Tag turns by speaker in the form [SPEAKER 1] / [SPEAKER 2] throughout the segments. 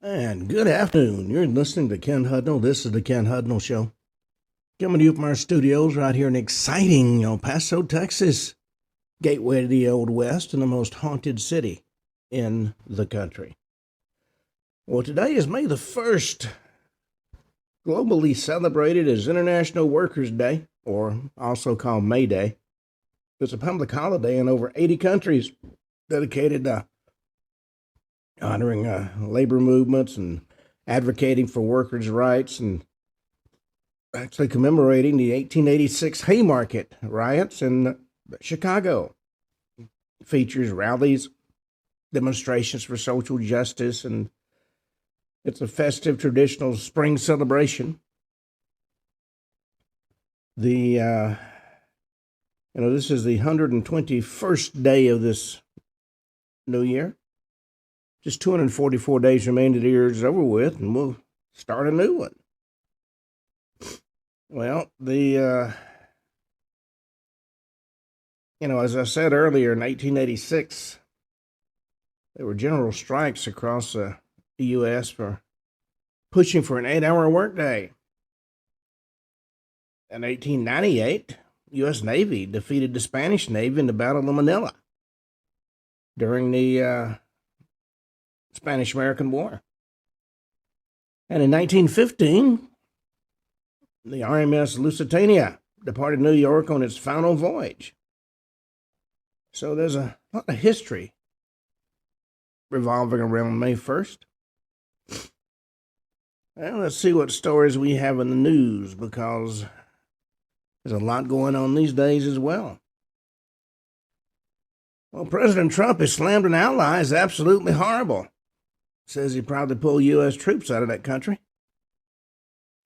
[SPEAKER 1] And good afternoon. You're listening to Ken Hudnall. This is the Ken Hudnall Show. Coming to you from our studios right here in exciting El Paso, Texas, gateway to the Old West and the most haunted city in the country. Well, today is May the 1st, globally celebrated as International Workers' Day, or also called May Day. It's a public holiday in over 80 countries dedicated to honoring labor movements and advocating for workers' rights, and actually commemorating the 1886 Haymarket riots in Chicago. It features rallies, demonstrations for social justice, and it's a festive, traditional spring celebration. This is the 121st day of this new year. Just 244 days remain to the year is over with, and we'll start a new one. Well, as I said earlier, in 1886, there were general strikes across the U.S. for pushing for an 8-hour workday. In 1898, U.S. Navy defeated the Spanish Navy in the Battle of Manila during the Spanish-American War. And in 1915, the RMS Lusitania departed New York on its final voyage. So there's a lot of history revolving around May 1st. Well, let's see what stories we have in the news, because there's a lot going on these days as well. Well, President Trump has slammed an ally is absolutely horrible. Says he'd probably pull U.S. troops out of that country,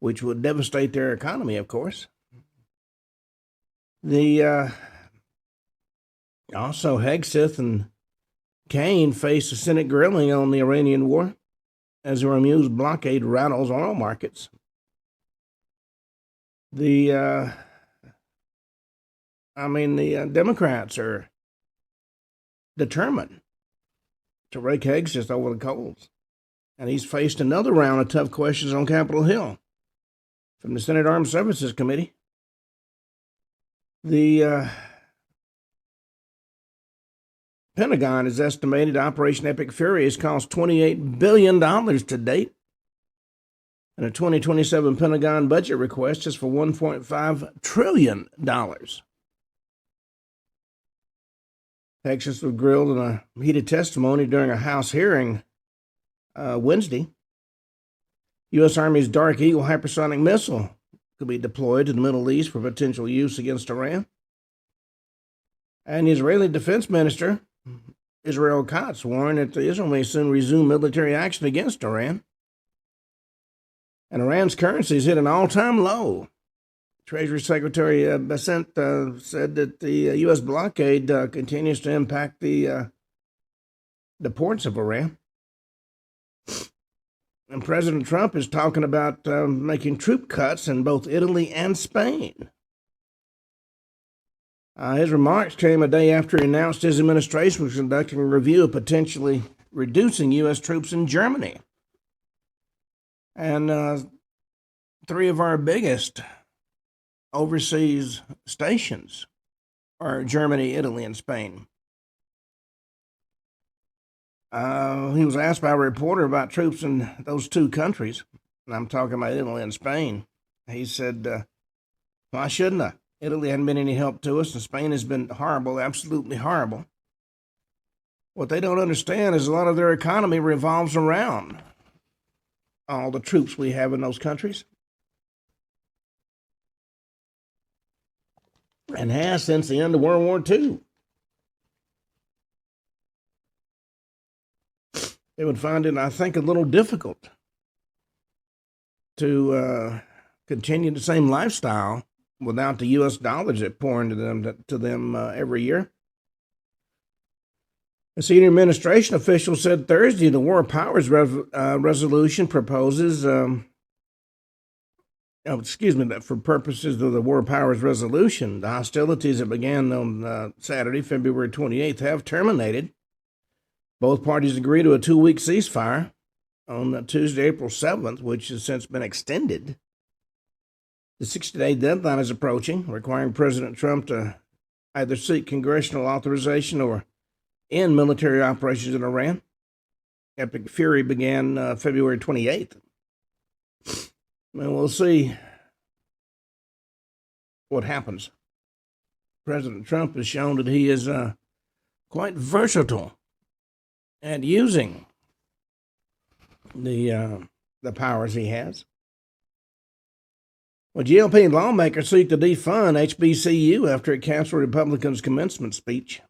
[SPEAKER 1] which would devastate their economy, of course. Also, Hegseth and Kaine face a Senate grilling on the Iranian war as the Hormuz blockade rattles oil markets. The Democrats are determined to rake Hegseth over the coals, and he's faced another round of tough questions on Capitol Hill from the Senate Armed Services Committee. The Pentagon has estimated Operation Epic Fury has cost $28 billion to date, and a 2027 Pentagon budget request is for $1.5 trillion. Texas was grilled in a heated testimony during a House hearing Wednesday. U.S. Army's Dark Eagle hypersonic missile could be deployed to the Middle East for potential use against Iran. And the Israeli Defense Minister, Israel Katz, warned that Israel may soon resume military action against Iran. And Iran's currency has hit an all-time low. Treasury Secretary Bessent said that the U.S. blockade continues to impact the ports of Iran. And President Trump is talking about making troop cuts in both Italy and Spain. His remarks came a day after he announced his administration was conducting a review of potentially reducing U.S. troops in Germany. And 3 of our biggest overseas stations are Germany, Italy, and Spain. He was asked by a reporter about troops in those 2 countries, and I'm talking about Italy and Spain. He said, why shouldn't I? Italy hadn't been any help to us, and Spain has been horrible, absolutely horrible. What they don't understand is a lot of their economy revolves around all the troops we have in those countries, and has since the end of World War II. They would find it, I think, a little difficult to continue the same lifestyle without the U.S. dollars that pour into them every year. A senior administration official said Thursday the War Powers resolution proposes that for purposes of the War Powers resolution, the hostilities that began on Saturday, February 28th, have terminated. Both parties agree to a 2-week ceasefire on Tuesday, April 7th, which has since been extended. The 60-day deadline is approaching, requiring President Trump to either seek congressional authorization or end military operations in Iran. Epic fury began February 28th. And we'll see what happens. President Trump has shown that he is quite versatile at using the powers he has. Well, GOP lawmakers seek to defund HBCU after it canceled Republicans' commencement speech.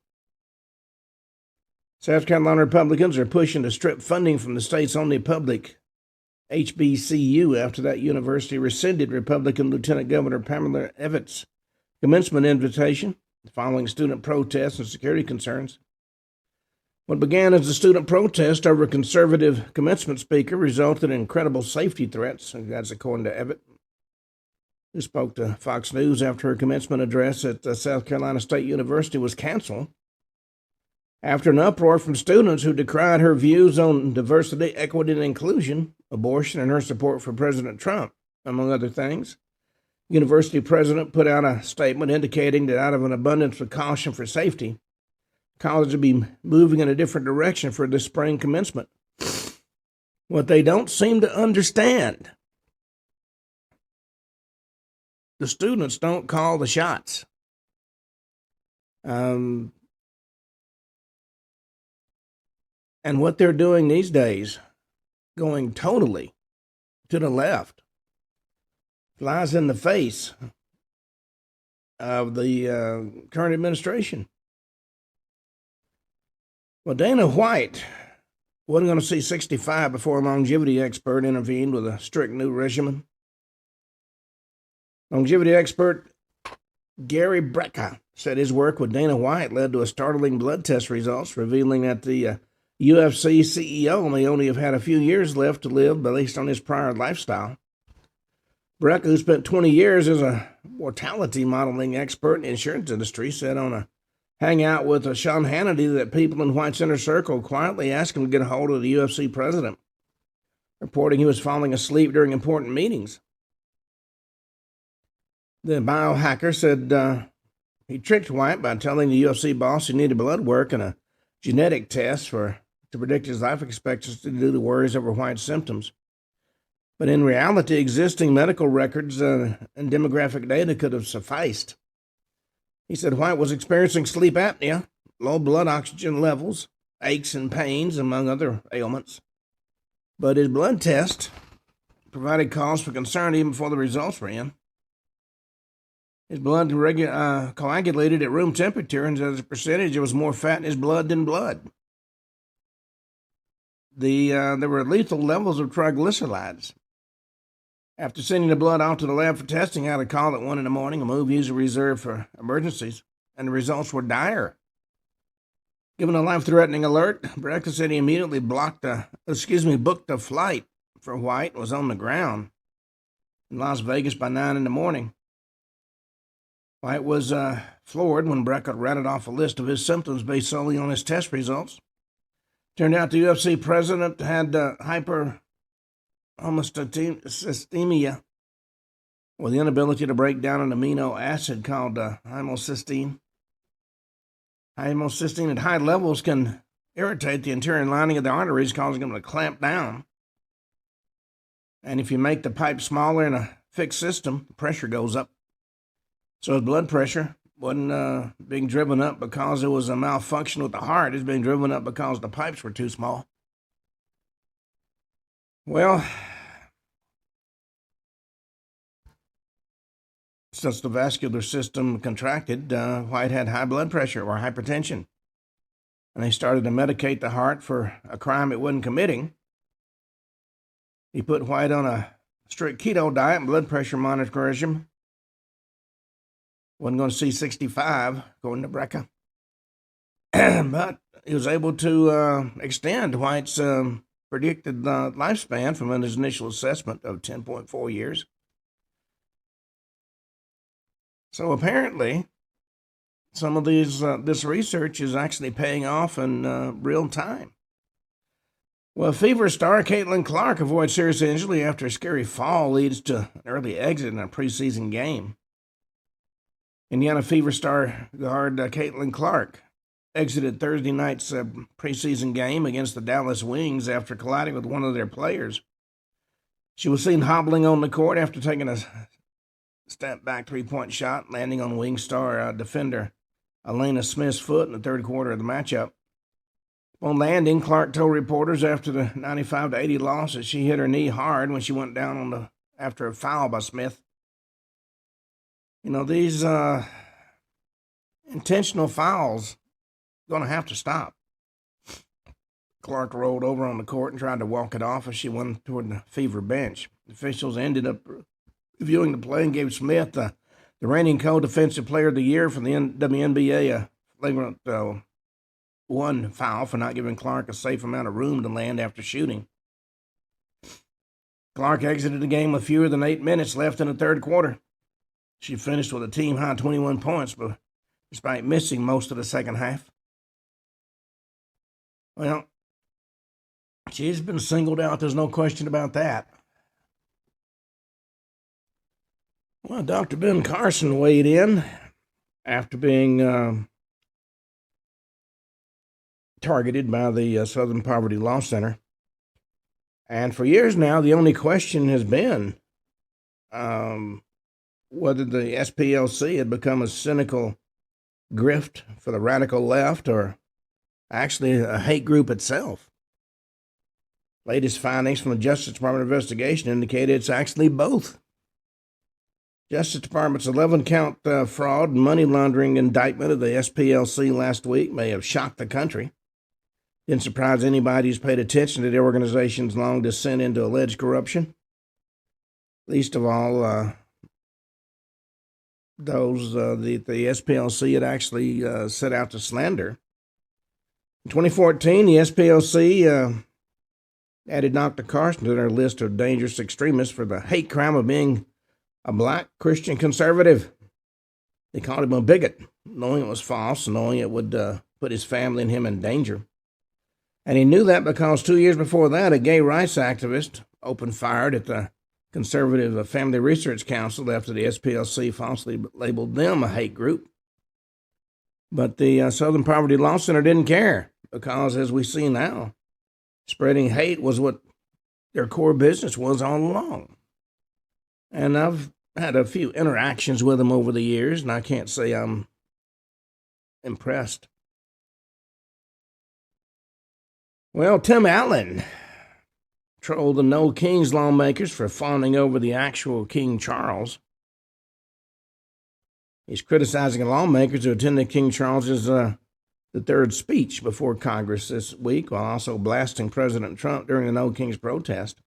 [SPEAKER 1] South Carolina Republicans are pushing to strip funding from the state's only public HBCU after that university rescinded Republican Lieutenant Governor Pamela Evans' commencement invitation following student protests and security concerns. What began as a student protest over a conservative commencement speaker resulted in credible safety threats, that's according to Evans, who spoke to Fox News after her commencement address at South Carolina State University was canceled after an uproar from students who decried her views on diversity, equity, and inclusion, abortion, and her support for President Trump, among other things. University president put out a statement indicating that out of an abundance of caution for safety, college would be moving in a different direction for this spring commencement. What they don't seem to understand, the students don't call the shots. And what they're doing these days, going totally to the left, flies in the face of the current administration. Well, Dana White wasn't going to see 65 before a longevity expert intervened with a strict new regimen. Longevity expert Gary Brecka said his work with Dana White led to a startling blood test results revealing that the UFC CEO may only have had a few years left to live based on his prior lifestyle. Brecka, who spent 20 years as a mortality modeling expert in the insurance industry, said on a hangout with Sean Hannity that people in White's inner circle quietly asked him to get a hold of the UFC president, reporting he was falling asleep during important meetings. The biohacker said he tricked White by telling the UFC boss he needed blood work and a genetic test to predict his life expectancy due to worries over White's symptoms. But in reality, existing medical records and demographic data could have sufficed. He said White was experiencing sleep apnea, low blood oxygen levels, aches and pains, among other ailments. But his blood test provided cause for concern even before the results were in. His blood coagulated at room temperature, and as a percentage, there was more fat in his blood than blood. There were lethal levels of triglycerides. After sending the blood out to the lab for testing, I had a call at 1 a.m, a move usually reserved for emergencies, and the results were dire. Given a life-threatening alert, Brecka said he immediately booked a flight for White and was on the ground in Las Vegas by 9 a.m. White was floored when Brecka rattled off a list of his symptoms based solely on his test results. Turned out the UFC president had hyperhomocysteemia, or the inability to break down an amino acid called homocysteine. Homocysteine at high levels can irritate the interior lining of the arteries, causing them to clamp down. And if you make the pipe smaller in a fixed system, the pressure goes up. So his blood pressure wasn't being driven up because it was a malfunction with the heart. It was being driven up because the pipes were too small. Well, since the vascular system contracted, White had high blood pressure or hypertension. And they started to medicate the heart for a crime it wasn't committing. He put White on a strict keto diet and blood pressure monitoring regimen. Wasn't going to see 65, according to Brecka. But he was able to extend White's predicted lifespan from his initial assessment of 10.4 years. So apparently, some of this research is actually paying off in real time. Well, Fever star Caitlin Clark avoids serious injury after a scary fall leads to an early exit in a preseason game. Indiana Fever star guard Caitlin Clark exited Thursday night's preseason game against the Dallas Wings after colliding with one of their players. She was seen hobbling on the court after taking a step-back three-point shot, landing on Wing star defender Elena Smith's foot in the third quarter of the matchup. On landing, Clark told reporters after the 95-80 loss that she hit her knee hard when she went down after a foul by Smith. You know, these intentional fouls going to have to stop. Clark rolled over on the court and tried to walk it off as she went toward the Fever bench. Officials ended up reviewing the play and gave Smith the reigning co-defensive player of the year for the WNBA a flagrant one foul for not giving Clark a safe amount of room to land after shooting. Clark exited the game with fewer than 8 minutes left in the third quarter. She finished with a team-high 21 points, but despite missing most of the second half. Well, she's been singled out. There's no question about that. Well, Dr. Ben Carson weighed in after being targeted by the Southern Poverty Law Center. And for years now, the only question has been whether the SPLC had become a cynical grift for the radical left or actually a hate group itself. Latest findings from the Justice Department investigation indicated it's actually both. Justice Department's 11-count fraud and money laundering indictment of the SPLC last week may have shocked the country. Didn't surprise anybody who's paid attention to the organization's long descent into alleged corruption. Least of all, those the SPLC had actually set out to slander. In 2014, the SPLC added Dr. Carson to their list of dangerous extremists for the hate crime of being a black Christian conservative. They called him a bigot, knowing it was false, knowing it would put his family and him in danger. And he knew that because 2 years before that, a gay rights activist opened fire at the Conservative Family Research Council after the SPLC falsely labeled them a hate group. But the Southern Poverty Law Center didn't care because, as we see now, spreading hate was what their core business was all along. And I've had a few interactions with them over the years, and I can't say I'm impressed. Well, Tim Allen trolled the No Kings lawmakers for fawning over the actual King Charles. He's criticizing lawmakers who attended King Charles's the third speech before Congress this week, while also blasting President Trump during the No Kings protest.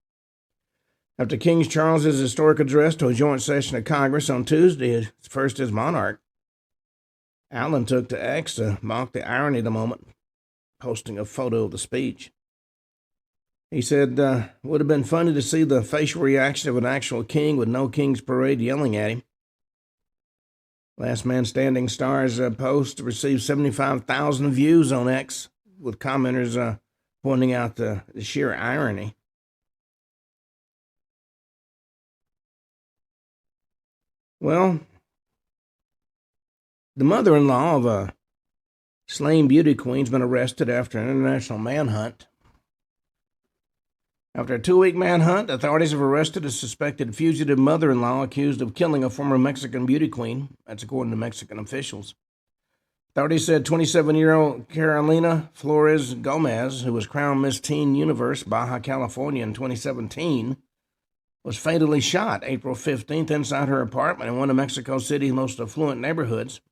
[SPEAKER 1] After King Charles's historic address to a joint session of Congress on Tuesday, first as monarch, Allen took to X to mock the irony of the moment, posting a photo of the speech. He said, would have been funny to see the facial reaction of an actual king with no King's Parade yelling at him. Last Man Standing Star's post received 75,000 views on X, with commenters pointing out the sheer irony. Well, the mother-in-law of a slain beauty queen's been arrested after an international manhunt. After a 2-week manhunt, authorities have arrested a suspected fugitive mother-in-law accused of killing a former Mexican beauty queen. That's according to Mexican officials. Authorities said 27-year-old Carolina Flores Gomez, who was crowned Miss Teen Universe Baja California in 2017, was fatally shot April 15th inside her apartment in one of Mexico City's most affluent neighborhoods.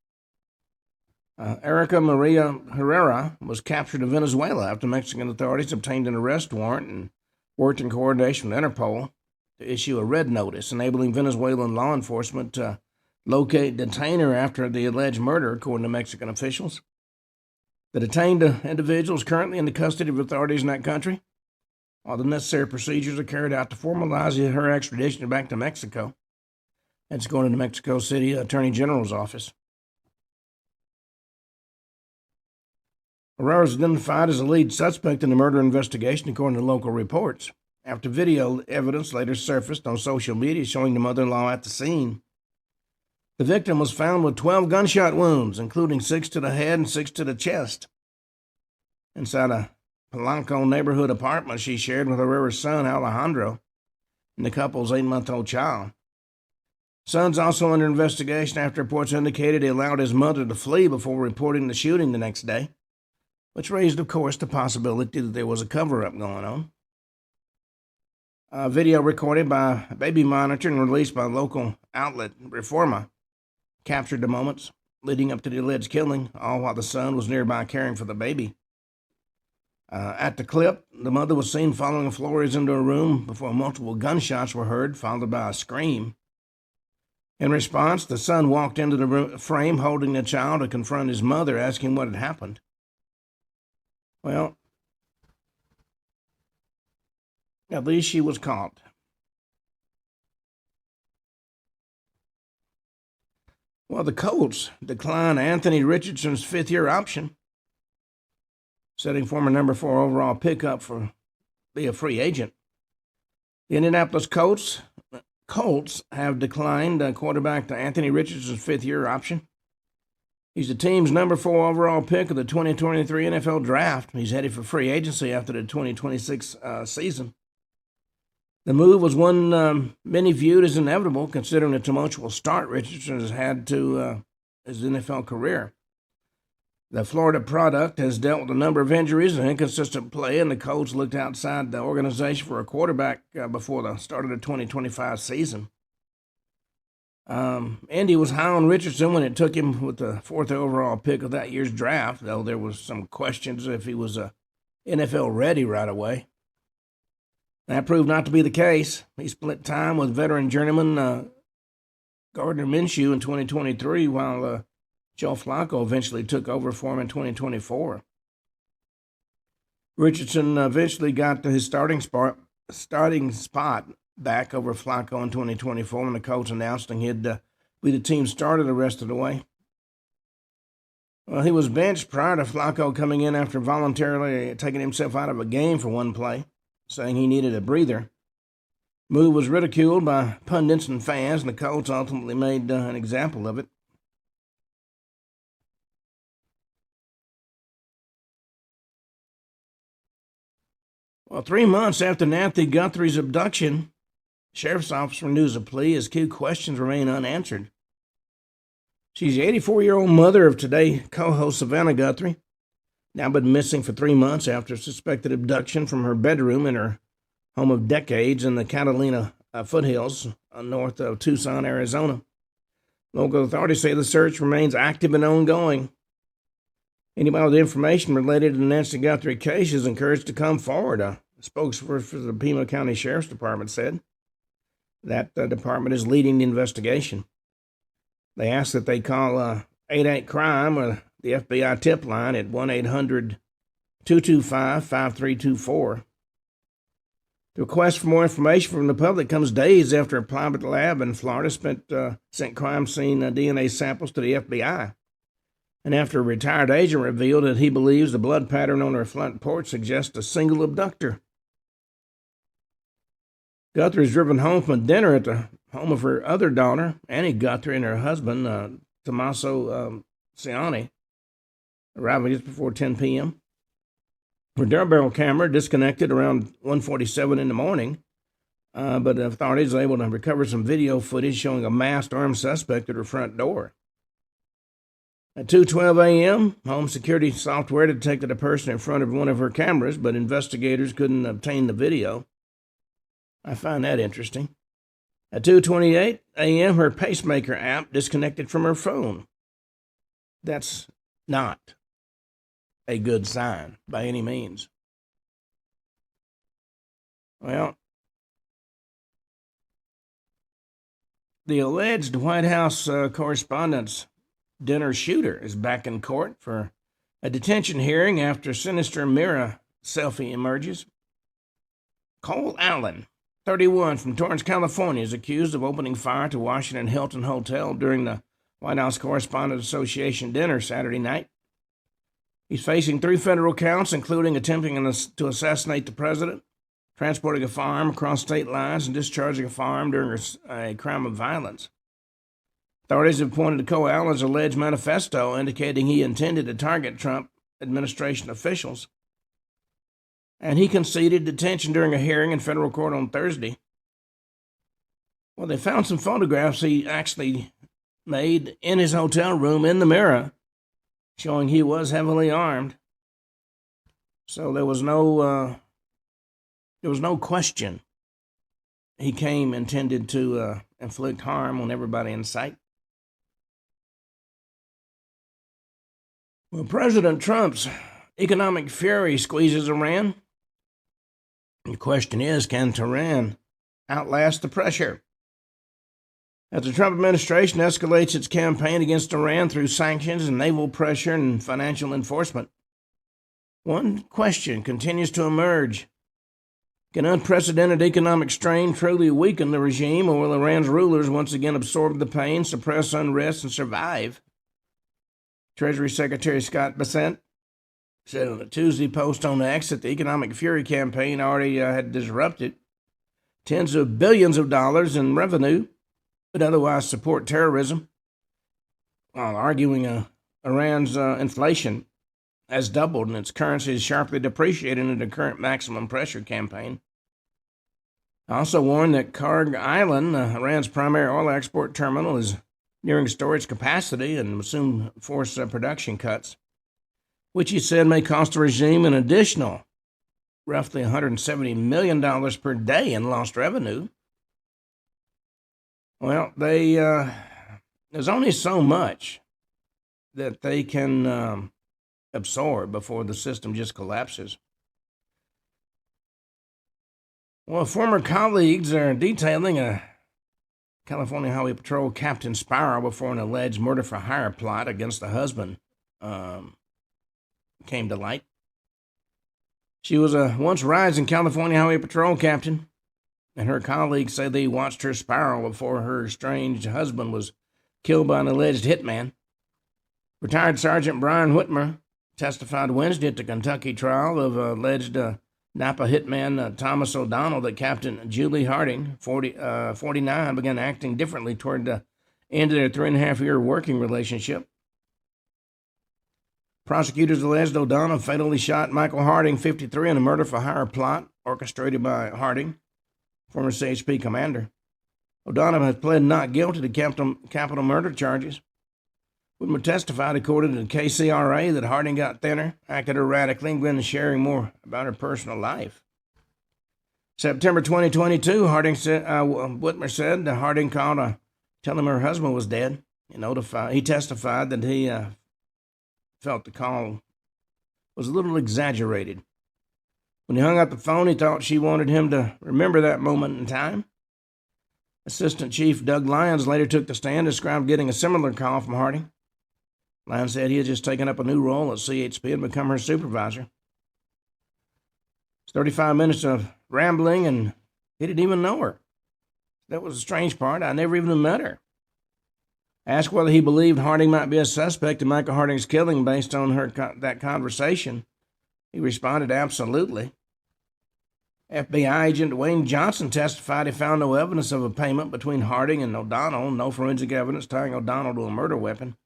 [SPEAKER 1] Erica Maria Herrera was captured in Venezuela after Mexican authorities obtained an arrest warrant and worked in coordination with Interpol to issue a red notice, enabling Venezuelan law enforcement to locate, detain her after the alleged murder, according to Mexican officials. The detained individual is currently in the custody of authorities in that country, while the necessary procedures are carried out to formalize her extradition back to Mexico. That's going to the Mexico City Attorney General's office. Herrera was identified as the lead suspect in the murder investigation, according to local reports, after video evidence later surfaced on social media showing the mother-in-law at the scene. The victim was found with 12 gunshot wounds, including 6 to the head and 6 to the chest, inside a Polanco neighborhood apartment she shared with Herrera's son, Alejandro, and the couple's 8-month-old child. Son's also under investigation after reports indicated he allowed his mother to flee before reporting the shooting the next day, which raised, of course, the possibility that there was a cover-up going on. A video recorded by a baby monitor and released by local outlet Reforma captured the moments leading up to the alleged killing, all while the son was nearby caring for the baby. At the clip, the mother was seen following Flores into a room before multiple gunshots were heard, followed by a scream. In response, the son walked into the frame holding the child to confront his mother, asking what had happened. Well, at least she was caught. Well, the Colts declined Anthony Richardson's fifth-year option, setting former number 4 overall pickup for be a free agent. The Indianapolis Colts have declined quarterback to Anthony Richardson's fifth-year option. He's the team's number 4 overall pick of the 2023 NFL Draft. He's headed for free agency after the 2026 season. The move was one many viewed as inevitable, considering the tumultuous start Richardson has had to his NFL career. The Florida product has dealt with a number of injuries and inconsistent play, and the Colts looked outside the organization for a quarterback before the start of the 2025 season. Indy was high on Richardson when it took him with the 4th overall pick of that year's draft, though there was some questions if he was NFL ready right away. That proved not to be the case. He split time with veteran journeyman Gardner Minshew in 2023, while Joe Flacco eventually took over for him in 2024. Richardson eventually got to his starting spot back over Flacco in 2024 when the Colts announced he'd be the team starter the rest of the way. Well, he was benched prior to Flacco coming in after voluntarily taking himself out of a game for one play, saying he needed a breather. Move was ridiculed by pundits and fans, and the Colts ultimately made an example of it. Well, 3 months after Nancy Guthrie's abduction, sheriff's officer renews a plea as key questions remain unanswered. She's the 84-year-old mother of Today co-host Savannah Guthrie, now been missing for 3 months after suspected abduction from her bedroom in her home of decades in the Catalina foothills north of Tucson, Arizona. Local authorities say the search remains active and ongoing. Anybody with information related to the Nancy Guthrie case is encouraged to come forward, a spokesperson for the Pima County Sheriff's Department said. That department is leading the investigation. They ask that they call 88-CRIME or the FBI tip line at 1-800-225-5324. The request for more information from the public comes days after a private lab in Florida sent crime scene DNA samples to the FBI, and after a retired agent revealed that he believes the blood pattern on her front porch suggests a single abductor. Guthrie is driven home from a dinner at the home of her other daughter, Annie Guthrie, and her husband, Tommaso Ciani, arriving just before 10 p.m. Her doorbell camera disconnected around 1:47 in the morning, but authorities were able to recover some video footage showing a masked armed suspect at her front door. At 2:12 a.m., home security software detected a person in front of one of her cameras, but investigators couldn't obtain the video. I find that interesting. At 2:28 a.m., her pacemaker app disconnected from her phone. That's not a good sign by any means. Well, the alleged White House Correspondents' Dinner shooter is back in court for a detention hearing after sinister mirror selfie emerges. Cole Allen, 31, from Torrance, California, is accused of opening fire to Washington Hilton Hotel during the White House Correspondents' Association dinner Saturday night. He's facing 3 federal counts, including attempting to assassinate the president, transporting a firearm across state lines, and discharging a firearm during a crime of violence. Authorities have pointed to Coe Allen's alleged manifesto indicating he intended to target Trump administration officials, and he conceded detention during a hearing in federal court on Thursday. Well, they found some photographs he actually made in his hotel room in the mirror, showing he was heavily armed. So there was no question he came intended to inflict harm on everybody in sight. Well, President Trump's economic fury squeezes Iran. The question is, can Tehran outlast the pressure? As the Trump administration escalates its campaign against Iran through sanctions and naval pressure and financial enforcement, one question continues to emerge. Can unprecedented economic strain truly weaken the regime, or will Iran's rulers once again absorb the pain, suppress unrest, and survive? Treasury Secretary Scott Bessent said on a Tuesday post on X that the economic fury campaign already had disrupted tens of billions of dollars in revenue would otherwise support terrorism, while arguing Iran's inflation has doubled and its currency is sharply depreciated in the current maximum pressure campaign. I also warned that Karg Island, Iran's primary oil export terminal, is nearing storage capacity and will soon force production cuts, which he said may cost the regime an additional roughly $170 million per day in lost revenue. Well, there's only so much that they can absorb before the system just collapses. Well, former colleagues are detailing a California Highway Patrol Captain Sparrow before an alleged murder-for-hire plot against the husband came to light. She was a once rising California Highway Patrol captain, and her colleagues say they watched her spiral before her estranged husband was killed by an alleged hitman. Retired Sergeant Brian Whitmer testified Wednesday at the Kentucky trial of alleged Napa hitman Thomas O'Donnell that Captain Julie Harding, 49, began acting differently toward the end of their 3.5-year working relationship. Prosecutors alleged O'Donnell fatally shot Michael Harding, 53, in a murder-for-hire plot orchestrated by Harding, former CHP commander. O'Donnell has pled not guilty to capital murder charges. Whitmer testified, according to the KCRA, that Harding got thinner, acted erratically, and began sharing more about her personal life. September 2022, Whitmer said that Harding called to tell him her husband was dead. He testified that he felt the call was a little exaggerated. When he hung up the phone, he thought she wanted him to remember that moment in time. Assistant Chief Doug Lyons later took the stand and described getting a similar call from Harding. Lyons said he had just taken up a new role at CHP and become her supervisor. It's 35 minutes of rambling, and he didn't even know her. That was the strange part. I never even met her. Asked whether he believed Harding might be a suspect in Michael Harding's killing based on that conversation, he responded, absolutely. FBI agent Wayne Johnson testified he found no evidence of a payment between Harding and O'Donnell, no forensic evidence tying O'Donnell to a murder weapon.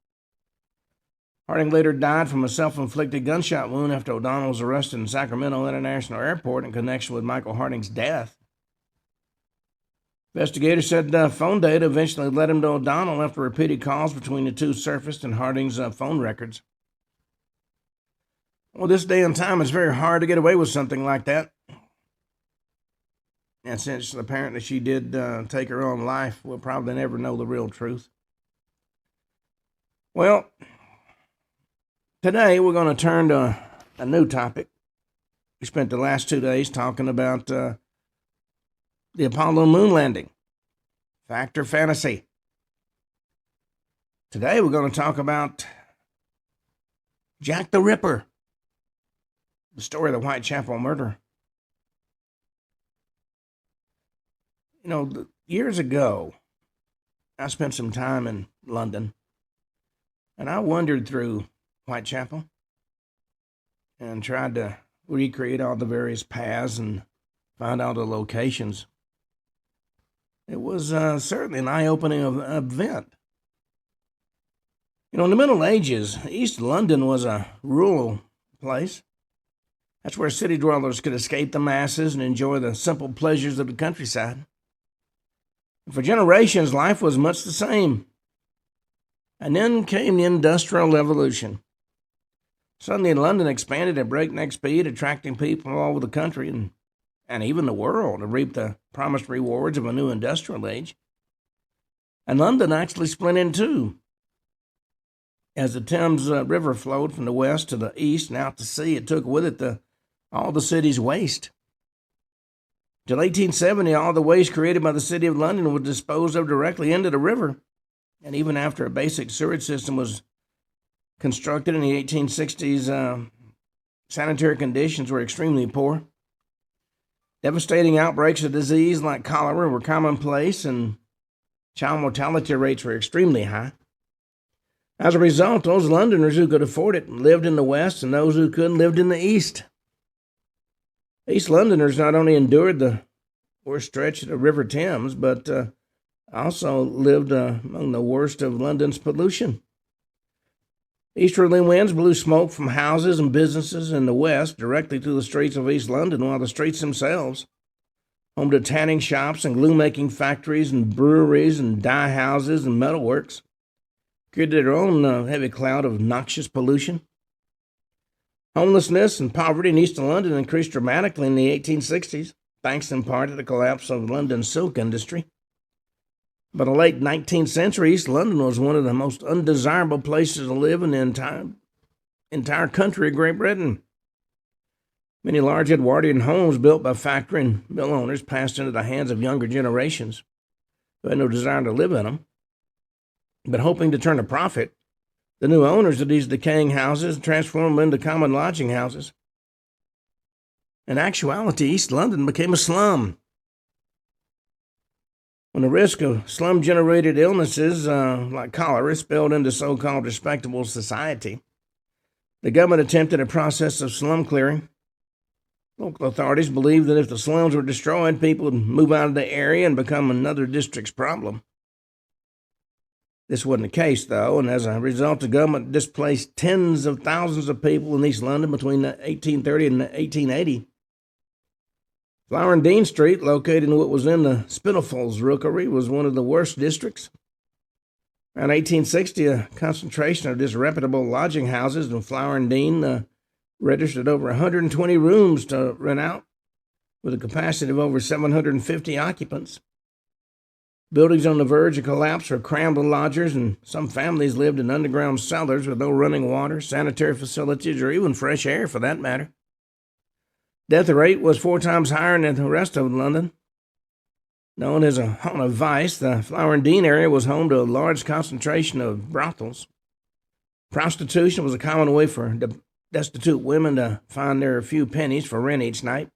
[SPEAKER 1] Harding later died from a self-inflicted gunshot wound after O'Donnell was arrested in Sacramento International Airport in connection with Michael Harding's death. Investigators said phone data eventually led him to O'Donnell after repeated calls between the two surfaced in Harding's phone records. Well, this day and time, it's very hard to get away with something like that. And since apparently she did take her own life, we'll probably never know the real truth. Well, today we're going to turn to a new topic. We spent the last 2 days talking about the Apollo moon landing. Fact or fantasy? Today we're going to talk about Jack the Ripper, the story of the Whitechapel murder. Years ago, I spent some time in London, and I wandered through Whitechapel. and tried to recreate all the various paths and find out the locations. It was certainly an eye-opening event. In the Middle Ages, East London was a rural place. That's where city dwellers could escape the masses and enjoy the simple pleasures of the countryside. For generations, life was much the same. And then came the Industrial Revolution. Suddenly, London expanded at breakneck speed, attracting people all over the country and even the world to reap the promised rewards of a new industrial age. And London actually split in two. As the Thames River flowed from the west to the east and out to sea, it took with it all the city's waste. Till 1870, all the waste created by the city of London was disposed of directly into the river. And even after a basic sewage system was constructed in the 1860s, sanitary conditions were extremely poor. Devastating outbreaks of disease like cholera were commonplace, and child mortality rates were extremely high. As a result, those Londoners who could afford it lived in the west, and those who couldn't lived in the east. East Londoners not only endured the worst stretch of the River Thames, but also lived among the worst of London's pollution. Easterly winds blew smoke from houses and businesses in the west directly to the streets of East London, while the streets themselves, home to tanning shops and glue-making factories and breweries and dye houses and metalworks, created their own heavy cloud of noxious pollution. Homelessness and poverty in East London increased dramatically in the 1860s, thanks in part to the collapse of London's silk industry. By the late 19th century, East London was one of the most undesirable places to live in the entire country of Great Britain. Many large Edwardian homes built by factory and mill owners passed into the hands of younger generations who had no desire to live in them. But hoping to turn a profit, the new owners of these decaying houses transformed them into common lodging houses. In actuality, East London became a slum. When the risk of slum-generated illnesses like cholera spilled into so-called respectable society, the government attempted a process of slum clearing. Local authorities believed that if the slums were destroyed, people would move out of the area and become another district's problem. This wasn't the case, though, and as a result, the government displaced tens of thousands of people in East London between 1830 and 1880. Flower and Dean Street, located in what was then the Spitalfields Rookery, was one of the worst districts. Around 1860, a concentration of disreputable lodging houses in Flower and Dean registered over 120 rooms to rent out, with a capacity of over 750 occupants. Buildings on the verge of collapse were crammed with lodgers, and some families lived in underground cellars with no running water, sanitary facilities, or even fresh air for that matter. Death rate was 4 times higher than the rest of London. Known as a haunt of vice, the Flower and Dean area was home to a large concentration of brothels. Prostitution was a common way for destitute women to find their few pennies for rent each night.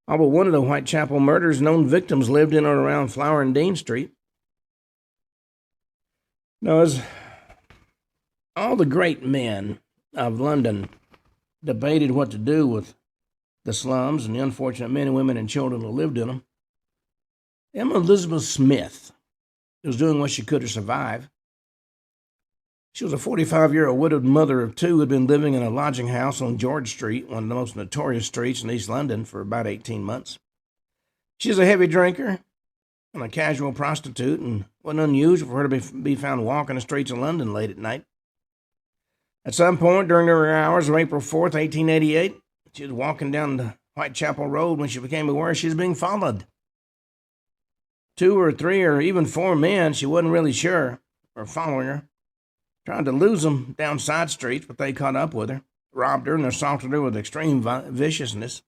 [SPEAKER 1] All but one of the Whitechapel murders' known victims lived in or around Flower and Dean Street. Now, as all the great men of London debated what to do with the slums and the unfortunate men and women and children who lived in them, Emma Elizabeth Smith was doing what she could to survive. She was a 45-year-old widowed mother of 2 who had been living in a lodging house on George Street, one of the most notorious streets in East London, for about 18 months. She was a heavy drinker and a casual prostitute, and it wasn't unusual for her to be found walking the streets of London late at night. At some point during the hours of April 4th, 1888, she was walking down the Whitechapel Road when she became aware she was being followed. 2 or 3 or even 4 men, she wasn't really sure, were following her. Tried to lose them down side streets, but they caught up with her, robbed her, and assaulted her with extreme viciousness.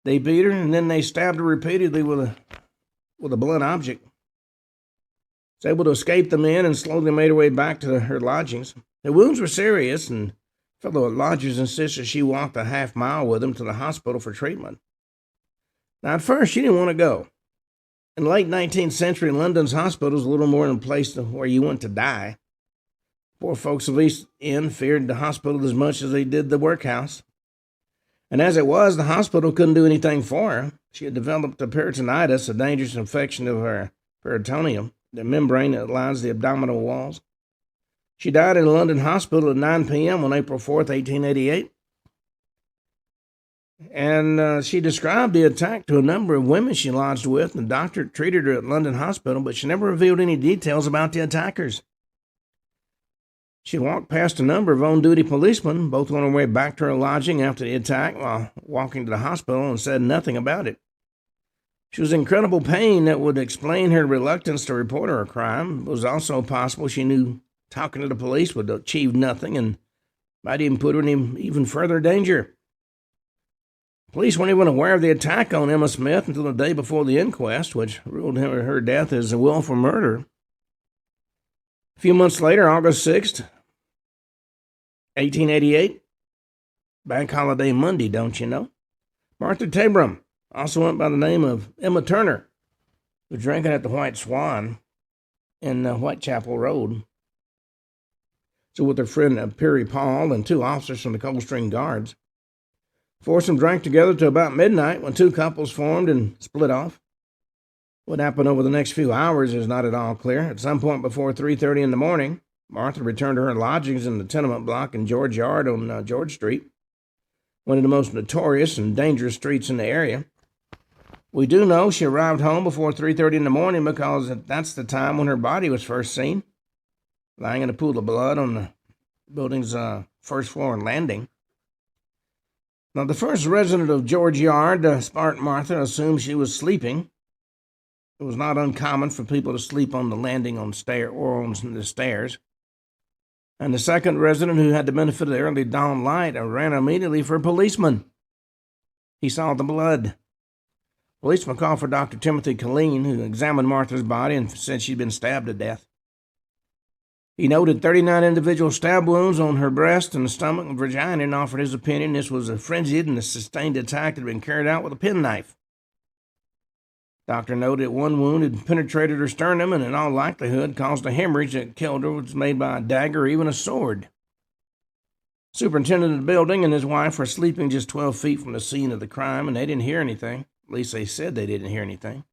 [SPEAKER 1] They beat her, and then they stabbed her repeatedly with a blunt object. She was able to escape the men and slowly made her way back to her lodgings. The wounds were serious, and fellow lodgers insisted she walked a half mile with them to the hospital for treatment. Now, at first, she didn't want to go. In the late 19th century, London's hospital was a little more than a place where you went to die. Poor folks of East End feared the hospital as much as they did the workhouse. And as it was, the hospital couldn't do anything for her. She had developed a peritonitis, a dangerous infection of her peritoneum, the membrane that lines the abdominal walls. She died in a London hospital at 9 p.m. on April 4th, 1888. And she described the attack to a number of women she lodged with, and the doctor treated her at London Hospital, but she never revealed any details about the attackers. She walked past a number of on-duty policemen, both on her way back to her lodging after the attack while walking to the hospital, and said nothing about it. She was in incredible pain that would explain her reluctance to report her crime. It was also possible she knew talking to the police would achieve nothing and might even put her in even further danger. Police weren't even aware of the attack on Emma Smith until the day before the inquest, which ruled her death as a willful murder. A few months later, August 6th, 1888, Bank Holiday Monday, don't you know? Martha Tabram, also went by the name of Emma Turner, was drinking at the White Swan in Whitechapel Road. So with her friend Perry Paul and two officers from the Coldstream Guards. Foursome drank together to about midnight when two couples formed and split off. What happened over the next few hours is not at all clear. At some point before 3:30 in the morning, Martha returned to her lodgings in the tenement block in George Yard on George Street, one of the most notorious and dangerous streets in the area. We do know she arrived home before 3:30 in the morning because that's the time when her body was first seen, lying in a pool of blood on the building's first floor and landing. Now, the first resident of George Yard, Spartan Martha, assumed she was sleeping. It was not uncommon for people to sleep on the landing on the stairs. And the second resident, who had the benefit of the early dawn light, ran immediately for a policeman. He saw the blood. Policeman called for Dr. Timothy Killeen, who examined Martha's body and said she'd been stabbed to death. He noted 39 individual stab wounds on her breast and the stomach and vagina and offered his opinion this was a frenzied and a sustained attack that had been carried out with a penknife. Doctor noted one wound had penetrated her sternum and in all likelihood caused a hemorrhage that killed her, was made by a dagger or even a sword. Superintendent of the building and his wife were sleeping just 12 feet from the scene of the crime, and they didn't hear anything. At least they said they didn't hear anything.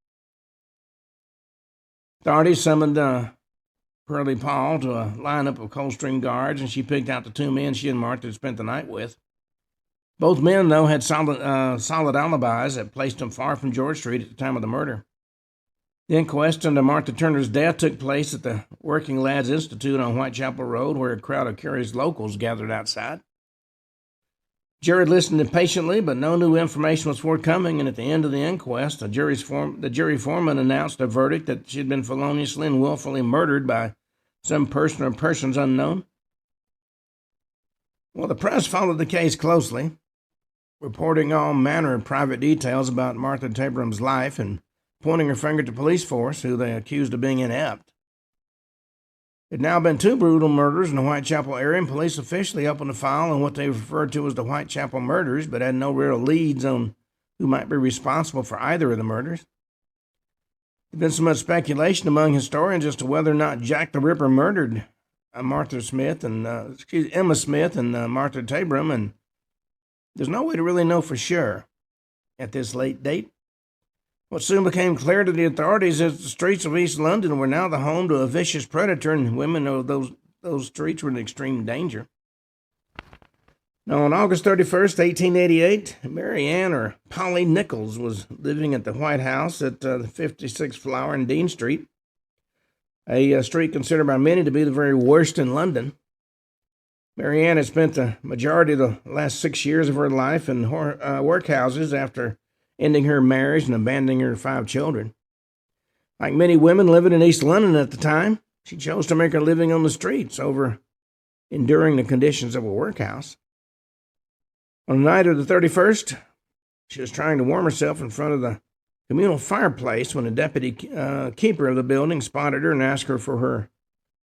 [SPEAKER 1] Authorities summoned Pearlie Paul to a lineup of Coldstream Guards, and she picked out the two men she and Martha had spent the night with. Both men, though, had solid alibis that placed them far from George Street at the time of the murder. The inquest into Martha Turner's death took place at the Working Lads Institute on Whitechapel Road, where a crowd of curious locals gathered outside. Jury listened patiently, but no new information was forthcoming, and at the end of the inquest, the jury foreman announced a verdict that she had been feloniously and willfully murdered by some person or persons unknown. Well, the press followed the case closely, reporting all manner of private details about Martha Tabram's life and pointing her finger at the police force, who they accused of being inept. There had now been two brutal murders in the Whitechapel area, and police officially opened a file on what they referred to as the Whitechapel murders, but had no real leads on who might be responsible for either of the murders. There had been so much speculation among historians as to whether or not Jack the Ripper murdered Emma Smith and Martha Tabram, and there's no way to really know for sure at this late date. What soon became clear to the authorities is the streets of East London were now the home to a vicious predator, and women of those streets were in extreme danger. Now, on August 31st, 1888, Mary Ann, or Polly Nichols, was living at the White House at 56 Flower and Dean Street, a street considered by many to be the very worst in London. Mary Ann had spent the majority of the last 6 years of her life in workhouses after ending her marriage and abandoning her 5 children. Like many women living in East London at the time, she chose to make her living on the streets over enduring the conditions of a workhouse. On the night of the 31st, she was trying to warm herself in front of the communal fireplace when a deputy keeper of the building spotted her and asked her for her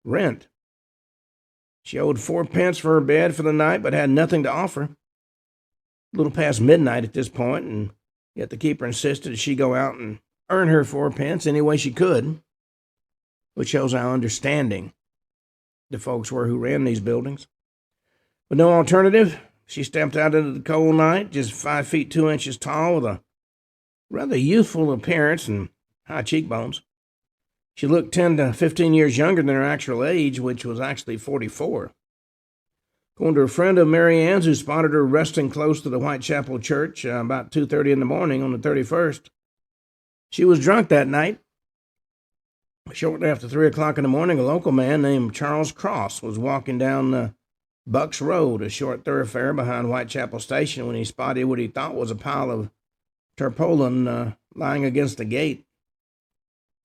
[SPEAKER 1] rent. She owed 4 pence for her bed for the night, but had nothing to offer. A little past midnight at this point, and yet the keeper insisted she go out and earn her 4 pence any way she could, which shows how understanding the folks were who ran these buildings. With no alternative, she stepped out into the cold night, just 5 feet 2 inches tall, with a rather youthful appearance and high cheekbones. She looked 10 to 15 years younger than her actual age, which was actually 44. According to a friend of Mary Ann's who spotted her resting close to the Whitechapel Church about 2:30 in the morning on the 31st, she was drunk that night. Shortly after 3 o'clock in the morning, a local man named Charles Cross was walking down Bucks Road, a short thoroughfare behind Whitechapel Station, when he spotted what he thought was a pile of tarpaulin lying against the gate.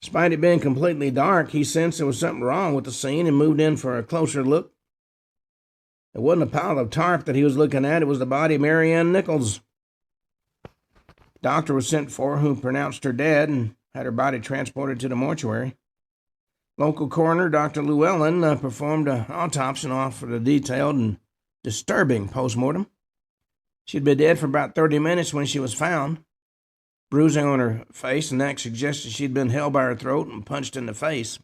[SPEAKER 1] Despite it being completely dark, he sensed there was something wrong with the scene and moved in for a closer look. It wasn't a pile of tarp that he was looking at. It was the body of Mary Ann Nichols. The doctor was sent for, who pronounced her dead and had her body transported to the mortuary. Local coroner, Dr. Llewellyn, performed an autopsy and offered a detailed and disturbing postmortem. She'd been dead for about 30 minutes when she was found. Bruising on her face and neck suggested she'd been held by her throat and punched in the face.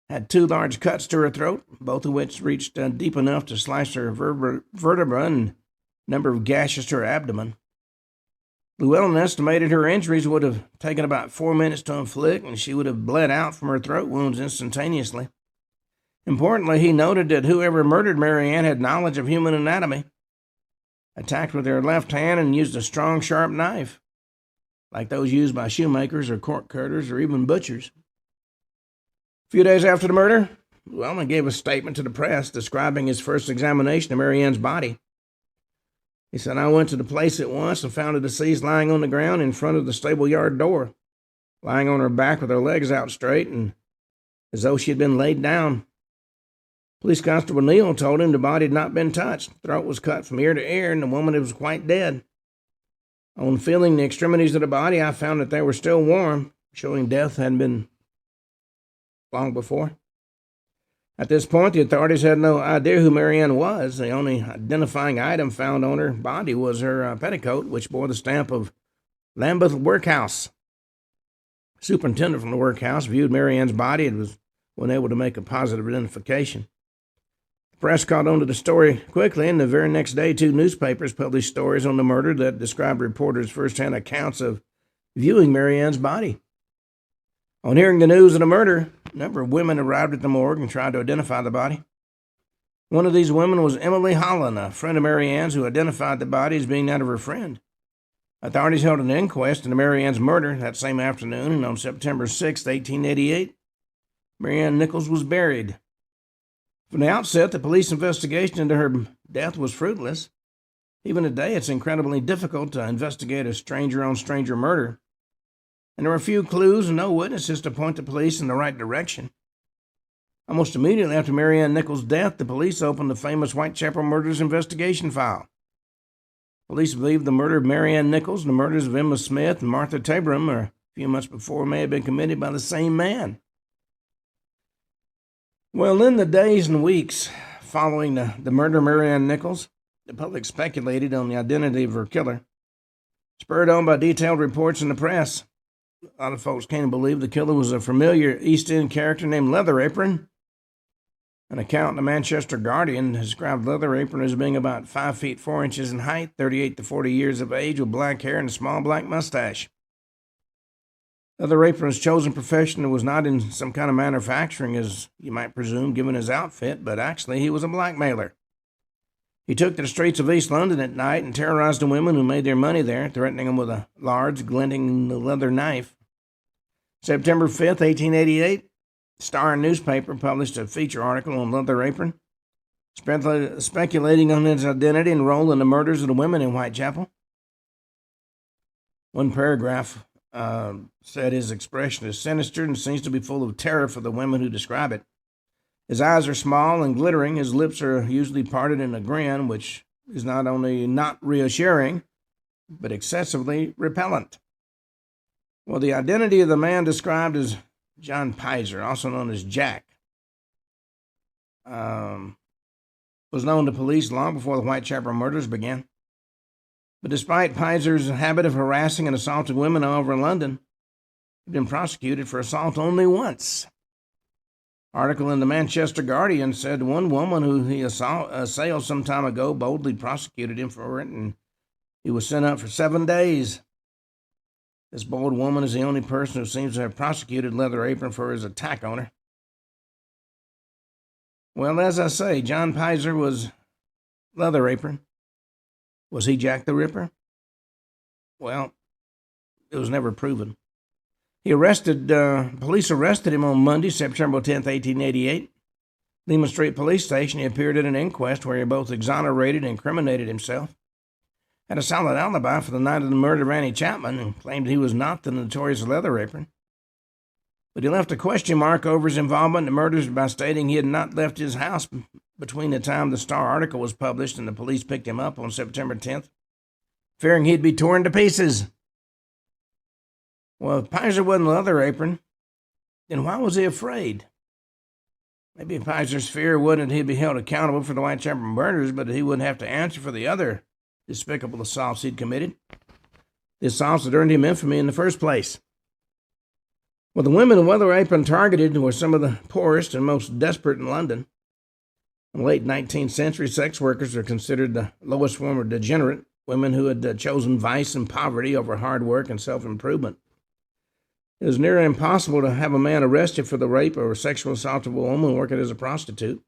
[SPEAKER 1] Had 2 large cuts to her throat, both of which reached deep enough to slice her vertebra, and a number of gashes to her abdomen. Llewellyn estimated her injuries would have taken about 4 minutes to inflict, and she would have bled out from her throat wounds instantaneously. Importantly, he noted that whoever murdered Mary Ann had knowledge of human anatomy, attacked with their left hand, and used a strong, sharp knife, like those used by shoemakers or cork cutters or even butchers. A few days after the murder, Llewellyn gave a statement to the press describing his first examination of Mary Ann's body. He said, "I went to the place at once and found the deceased lying on the ground in front of the stable yard door, lying on her back with her legs out straight and as though she had been laid down. Police Constable Neal told him the body had not been touched. The throat was cut from ear to ear and the woman was quite dead. On feeling the extremities of the body, I found that they were still warm, showing death hadn't been long before. At this point, the authorities had no idea who Mary Ann was. The only identifying item found on her body was her petticoat, which bore the stamp of Lambeth Workhouse. The superintendent from the workhouse viewed Mary Ann's body and was unable to make a positive identification. The press caught on to the story quickly, and the very next day, 2 newspapers published stories on the murder that described reporters' first-hand accounts of viewing Mary Ann's body. On hearing the news of the murder, a number of women arrived at the morgue and tried to identify the body. One of these women was Emily Holland, a friend of Mary Ann's, who identified the body as being that of her friend. Authorities held an inquest into Mary Ann's murder that same afternoon, and on September 6, 1888, Mary Ann Nichols was buried. From the outset, the police investigation into her death was fruitless. Even today, it's incredibly difficult to investigate a stranger-on-stranger murder, and there were few clues and no witnesses to point the police in the right direction. Almost immediately after Mary Ann Nichols' death, the police opened the famous Whitechapel murders investigation file. Police believed the murder of Mary Ann Nichols and the murders of Emma Smith and Martha Tabram a few months before may have been committed by the same man. Well, in the days and weeks following the murder of Mary Ann Nichols, the public speculated on the identity of her killer. Spurred on by detailed reports in the press, a lot of folks came to believe the killer was a familiar East End character named Leather Apron. An account in the Manchester Guardian described Leather Apron as being about 5 feet 4 inches in height, 38 to 40 years of age, with black hair and a small black mustache. Leather Apron's chosen profession was not in some kind of manufacturing, as you might presume, given his outfit, but actually he was a blackmailer. He took to the streets of East London at night and terrorized the women who made their money there, threatening them with a large, glinting leather knife. September 5th, 1888, the Star newspaper published a feature article on Leather Apron, speculating on his identity and role in the murders of the women in Whitechapel. One paragraph said his expression is sinister and seems to be full of terror for the women who describe it. His eyes are small and glittering. His lips are usually parted in a grin, which is not only not reassuring, but excessively repellent. Well, the identity of the man described as John Pizer, also known as Jack, was known to police long before the Whitechapel murders began. But despite Pizer's habit of harassing and assaulting women all over London, he'd been prosecuted for assault only once. Article in the Manchester Guardian said one woman who he assailed some time ago boldly prosecuted him for it, and he was sent up for 7 days. This bold woman is the only person who seems to have prosecuted Leather Apron for his attack on her. Well, as I say, John Pizer was Leather Apron. Was he Jack the Ripper? Well, it was never proven. Police arrested him on Monday, September 10th, 1888. Lehman Street Police Station. He appeared at an inquest where he both exonerated and incriminated himself. Had a solid alibi for the night of the murder of Annie Chapman and claimed he was not the notorious Leather Apron. But he left a question mark over his involvement in the murders by stating he had not left his house between the time the Star article was published and the police picked him up on September 10th, fearing he'd be torn to pieces. Well, if Pizer wasn't Leather Apron, then why was he afraid? Maybe Pizer's fear wasn't that he'd be held accountable for the Whitechapel murders, but he wouldn't have to answer for the other despicable assaults he'd committed. The assaults that earned him infamy in the first place. Well, the women Leather Apron targeted were some of the poorest and most desperate in London. In the late 19th century, sex workers are considered the lowest form of degenerate, women who had chosen vice and poverty over hard work and self-improvement. It was nearly impossible to have a man arrested for the rape or sexual assault of a woman working as a prostitute.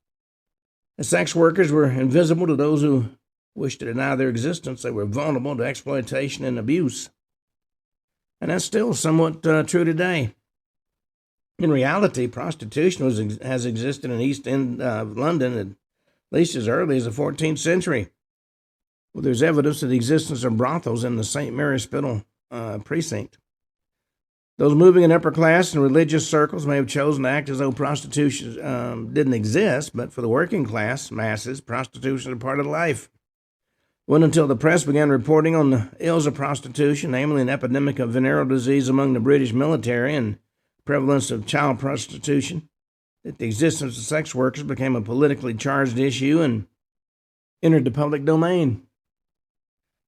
[SPEAKER 1] The sex workers were invisible to those who wished to deny their existence. They were vulnerable to exploitation and abuse. And that's still somewhat true today. In reality, prostitution has existed in the East End of London at least as early as the 14th century. Well, there's evidence of the existence of brothels in the St. Mary's Hospital precinct. Those moving in upper class and religious circles may have chosen to act as though prostitution didn't exist, but for the working class masses, prostitution is a part of life. It wasn't until the press began reporting on the ills of prostitution, namely an epidemic of venereal disease among the British military and prevalence of child prostitution, that the existence of sex workers became a politically charged issue and entered the public domain.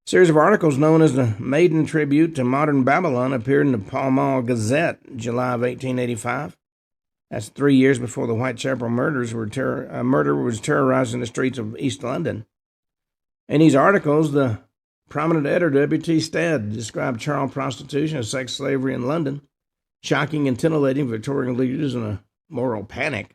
[SPEAKER 1] A series of articles known as the Maiden Tribute to Modern Babylon appeared in the Pall Mall Gazette in July of 1885. That's 3 years before the Whitechapel murder was terrorizing the streets of East London. In these articles, the prominent editor, W.T. Stead, described child prostitution as sex slavery in London, shocking and titillating Victorian leaders in a moral panic.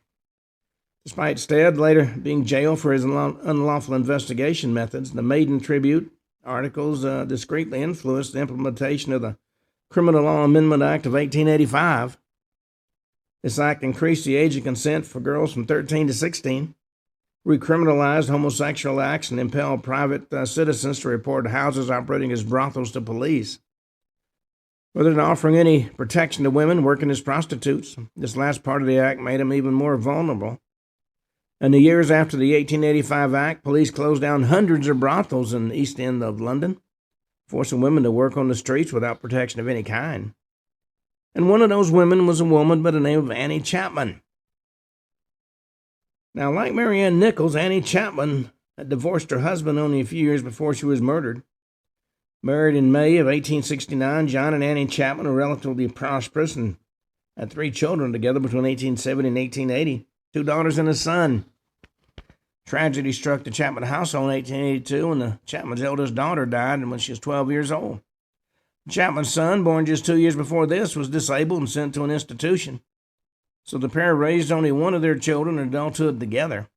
[SPEAKER 1] Despite Stead later being jailed for his unlawful investigation methods, the Maiden Tribute articles discreetly influenced the implementation of the Criminal Law Amendment Act of 1885. This act increased the age of consent for girls from 13 to 16, recriminalized homosexual acts, and impelled private citizens to report houses operating as brothels to police. Rather than offering any protection to women working as prostitutes, this last part of the act made them even more vulnerable. In the years after the 1885 Act, police closed down hundreds of brothels in the East End of London, forcing women to work on the streets without protection of any kind. And one of those women was a woman by the name of Annie Chapman. Now, like Mary Ann Nichols, Annie Chapman had divorced her husband only a few years before she was murdered. Married in May of 1869, John and Annie Chapman were relatively prosperous and had 3 children together between 1870 and 1880, 2 daughters and a son. Tragedy struck the Chapman household in 1882 when the Chapman's eldest daughter died when she was 12 years old. The Chapman's son, born just 2 years before this, was disabled and sent to an institution. So the pair raised only one of their children in adulthood together.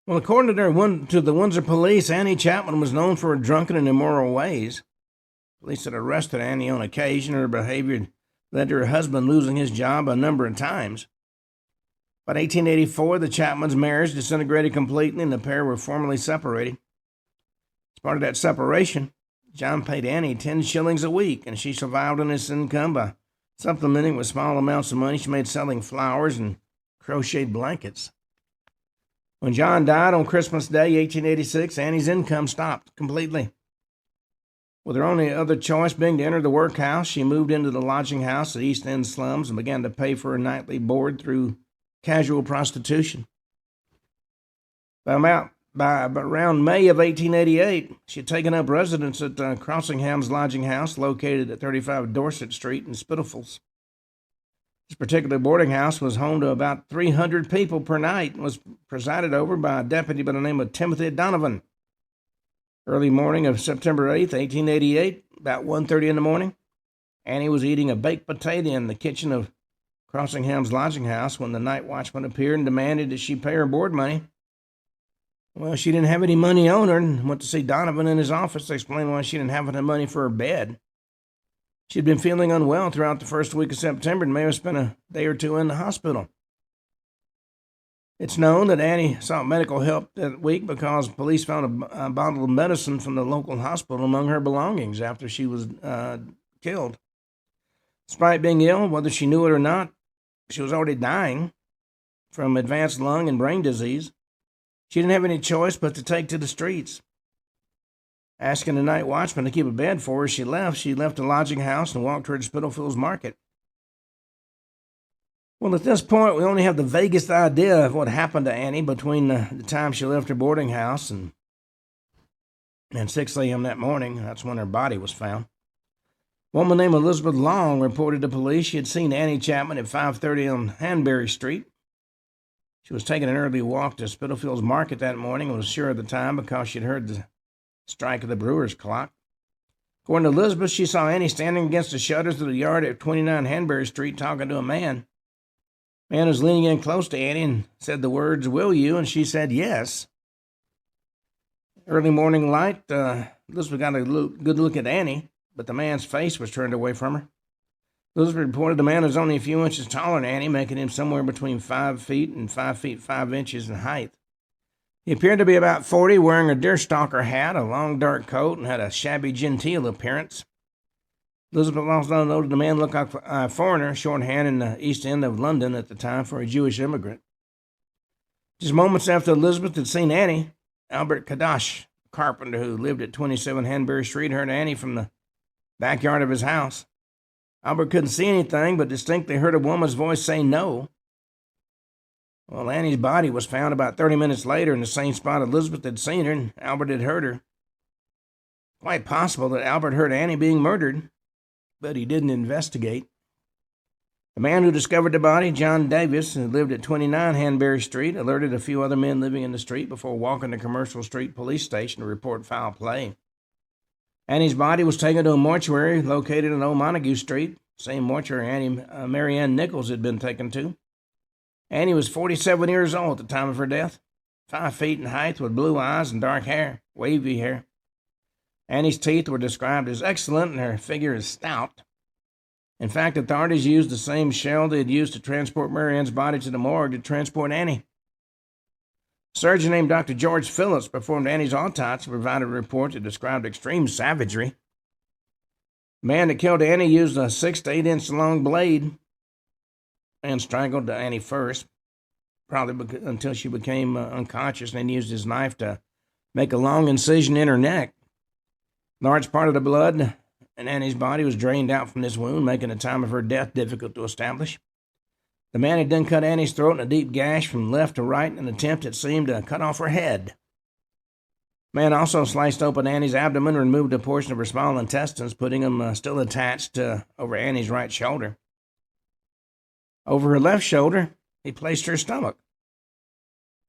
[SPEAKER 1] Well, according to the Windsor police, Annie Chapman was known for her drunken and immoral ways. Police had arrested Annie on occasion. Her behavior led to her husband losing his job a number of times. By 1884, the Chapman's marriage disintegrated completely and the pair were formally separated. As part of that separation, John paid Annie 10 shillings a week, and she survived on his income by supplementing with small amounts of money she made selling flowers and crocheted blankets. When John died on Christmas Day, 1886, Annie's income stopped completely. With her only other choice being to enter the workhouse, she moved into the lodging house at East End slums and began to pay for her nightly board through casual prostitution. By around May of 1888, she had taken up residence at Crossingham's lodging house located at 35 Dorset Street in Spitalfields. This particular boarding house was home to about 300 people per night and was presided over by a deputy by the name of Timothy Donovan. Early morning of September 8th, 1888, about 1:30 in the morning, Annie was eating a baked potato in the kitchen of Crossingham's lodging house when the night watchman appeared and demanded that she pay her board money. Well, she didn't have any money on her and went to see Donovan in his office to explain why she didn't have any money for her bed. She'd been feeling unwell throughout the first week of September and may have spent a day or two in the hospital. It's known that Annie sought medical help that week because police found a bottle of medicine from the local hospital among her belongings after she was killed. Despite being ill, whether she knew it or not, she was already dying from advanced lung and brain disease. She didn't have any choice but to take to the streets. Asking the night watchman to keep a bed for her, she left the lodging house and walked toward Spitalfields Market. Well, at this point, we only have the vaguest idea of what happened to Annie between the time she left her boarding house and 6 a.m. that morning. That's when her body was found. A woman named Elizabeth Long reported to police she had seen Annie Chapman at 5:30 on Hanbury Street. She was taking an early walk to Spitalfields Market that morning and was sure of the time because she'd heard the strike of the brewer's clock. According to Elizabeth, she saw Annie standing against the shutters of the yard at 29 Hanbury Street talking to a man. The man was leaning in close to Annie and said the words, "Will you?" and she said yes. Early morning light, Elizabeth got a good look at Annie, but the man's face was turned away from her. Elizabeth reported the man was only a few inches taller than Annie, making him somewhere between 5 feet and 5 feet 5 inches in height. He appeared to be about 40, wearing a deerstalker hat, a long dark coat, and had a shabby genteel appearance. Elizabeth also noted the man looked like a foreigner, shorthand in the East End of London at the time for a Jewish immigrant. Just moments after Elizabeth had seen Annie, Albert Kadash, a carpenter who lived at 27 Hanbury Street, heard Annie from the backyard of his house. Albert couldn't see anything, but distinctly heard a woman's voice say no. Well, Annie's body was found about 30 minutes later in the same spot Elizabeth had seen her, and Albert had heard her. Quite possible that Albert heard Annie being murdered, but he didn't investigate. The man who discovered the body, John Davis, who lived at 29 Hanbury Street, alerted a few other men living in the street before walking to Commercial Street Police Station to report foul play. Annie's body was taken to a mortuary located on Old Montague Street, same mortuary Mary Ann Nichols had been taken to. Annie was 47 years old at the time of her death, 5 feet in height with blue eyes and dark hair, wavy hair. Annie's teeth were described as excellent and her figure as stout. In fact, authorities used the same shell they had used to transport Mary Ann's body to the morgue to transport Annie. A surgeon named Dr. George Phillips performed Annie's autopsy and provided a report that described extreme savagery. The man that killed Annie used a 6 to 8 inch long blade and strangled Annie first, probably until she became unconscious, and then used his knife to make a long incision in her neck. Large part of the blood in Annie's body was drained out from this wound, making the time of her death difficult to establish. The man had then cut Annie's throat in a deep gash from left to right in an attempt, it seemed, to cut off her head. The man also sliced open Annie's abdomen and removed a portion of her small intestines, putting them still attached over Annie's right shoulder. Over her left shoulder, he placed her stomach.